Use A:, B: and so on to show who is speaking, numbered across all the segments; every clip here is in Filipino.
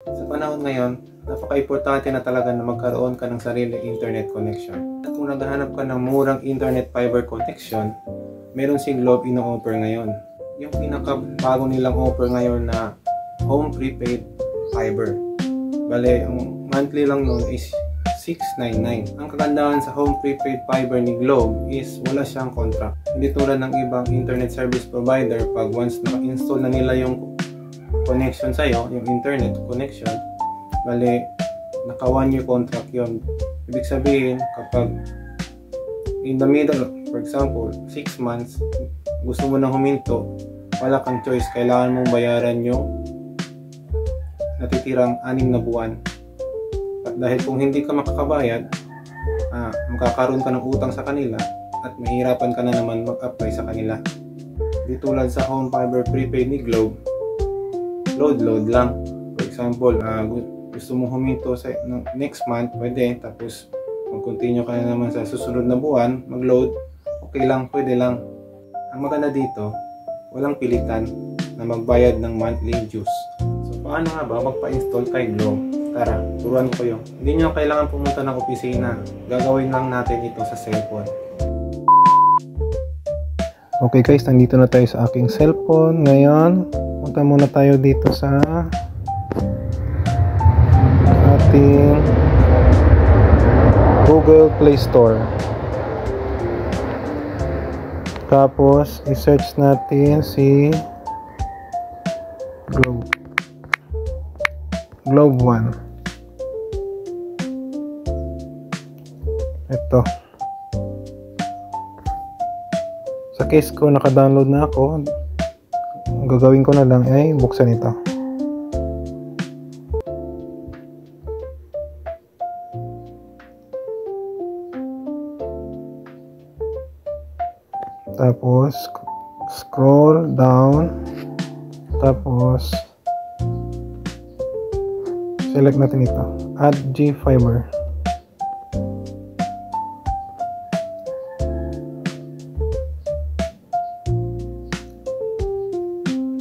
A: Sa panahon ngayon, napaka-importante na talaga na magkaroon ka ng sariling internet connection. At kung naghahanap ka ng murang internet fiber connection, meron si Globe ino-offer ngayon. Yung pinakabago nilang offer ngayon na home prepaid fiber. Bale, ang monthly lang nun is $699. Ang kagandahan sa home prepaid fiber ni Globe is wala siyang contract. Hindi tulad ng ibang internet service provider, pag once naka-install na nila yung connection sa'yo, yung internet connection, bale, naka 1-year contract yon. Ibig sabihin, kapag in the middle, for example, 6 months, gusto mo nang huminto, wala kang choice, kailangan mong bayaran yung natitirang 6 na buwan. At dahil kung hindi ka makakabayad, magkakaroon ka ng utang sa kanila at mahirapan ka na naman mag-apply sa kanila. Di tulad sa home fiber prepaid ni Globe, load lang. For example, gusto mong huminto sa next month, pwede, tapos mag-continue ka na naman sa susunod na buwan, mag-load, okay lang, pwede lang. Ang maganda dito, walang pilitan na magbayad ng monthly dues. So paano nga ba magpa-install kay Globe? Tara, turuan ko kayo. Hindi nyo kailangan pumunta ng opisina. Gagawin lang natin ito sa cellphone. Okay guys, nandito na tayo sa aking cellphone. Ngayon, punta muna tayo dito sa ating Google Play Store. Tapos, i-search natin si Globe One. Ito. Sa case ko, naka-download na ako. Ang gagawin ko na lang ay buksan ito. Tapos scroll down, tapos select natin ito, add GFiber.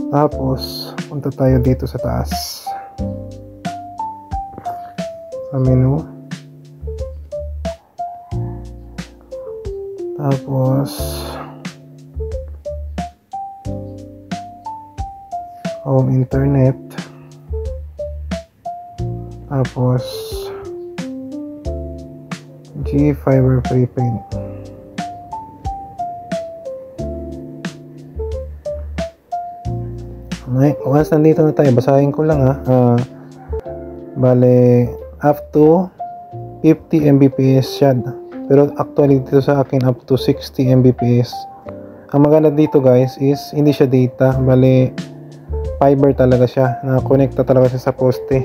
A: Tapos punta tayo dito sa taas sa menu, tapos home internet, tapos GFiber prepaid. Once nandito na tayo, basahin ko lang bale up to 50 Mbps siya, pero actually dito sa akin up to 60 Mbps. Ang maganda dito guys is hindi siya data, bale fiber talaga siya, na-connecta talaga siya sa poste.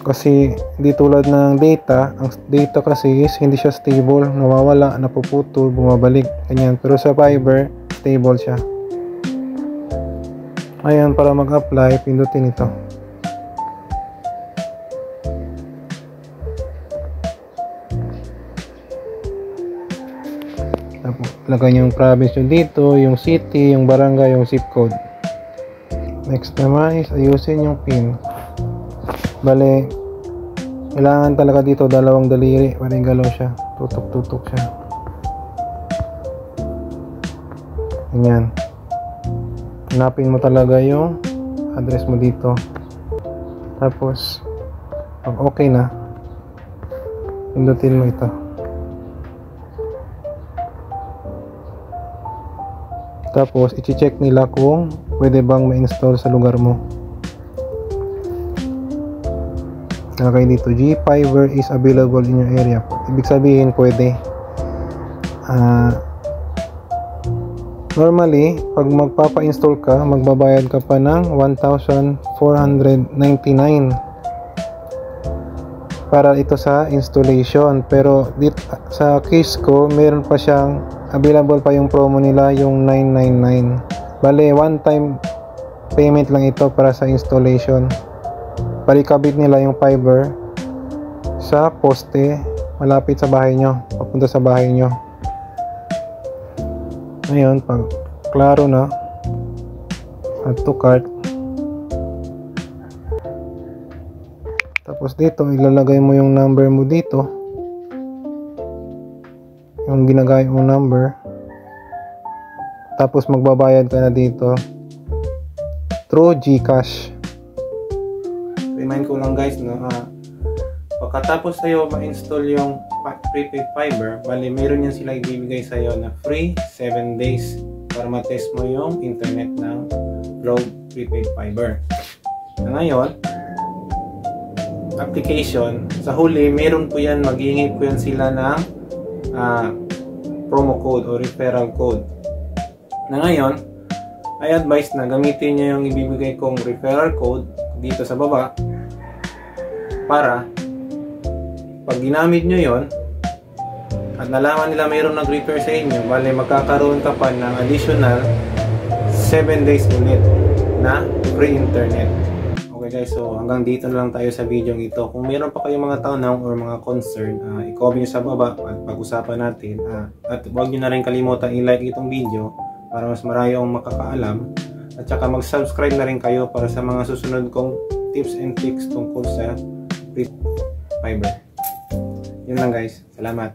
A: Kasi di tulad ng data, ang data kasi is hindi siya stable, nawawala, napuputol, bumabalik, ganyan. Pero sa fiber, stable siya. Ayan, para mag-apply, pindutin ito. Tapos, lagay yung province nyo dito, yung city, yung barangay, yung zip code. Next naman is ayusin yung pin. Bale, kailangan talaga dito dalawang daliri, parang galaw siya, tutok-tutok siya. Ganyan. Hanapin mo talaga yung address mo dito. Tapos pag okay na, pindutin mo ito. Tapos i-check nila kung pwede bang ma-install sa lugar mo. Nalagay dito, GFiber is available in your area. Ibig sabihin pwede. Normally, pag magpapa-install ka, magbabayad ka pa ng 1,499 para ito sa installation. Pero dito, sa case ko, meron pa siyang available pa yung promo nila, yung 999. Bale, one time payment lang ito para sa installation. Palikabit nila yung fiber sa poste malapit sa bahay nyo, papunta sa bahay nyo. Ngayon, pag klaro na, add to cart, Tapos dito, ilalagay mo yung number mo dito. Yung ginagaya mong number. Tapos magbabayad ka na dito through GCash. Remind ko lang guys, no, pagkatapos sa'yo ma-install yung prepaid fiber, bali meron yan sila ibibigay sa'yo na free 7 days para matest mo yung internet ng Globe prepaid fiber. Na ngayon, application, sa huli, meron po yan, maghihingi po yan sila ng promo code o referral code. Na ngayon, I advise na gamitin nyo yung ibibigay kong referral code dito sa baba para pag ginamit nyo yon at nalaman nila mayroong nag-refer sa inyo, bali magkakaroon ka pa ng additional 7 days ulit na free internet. Okay guys, so hanggang dito na lang tayo sa video ito. Kung meron pa kayong mga tanong or mga concern, i-comment nyo sa baba at pag-usapan natin. At huwag nyo na rin kalimutan i-like itong video para mas marami akong makakaalam. At saka mag-subscribe na rin kayo para sa mga susunod kong tips and tricks tungkol sa prepaid fiber. Yun lang guys. Salamat.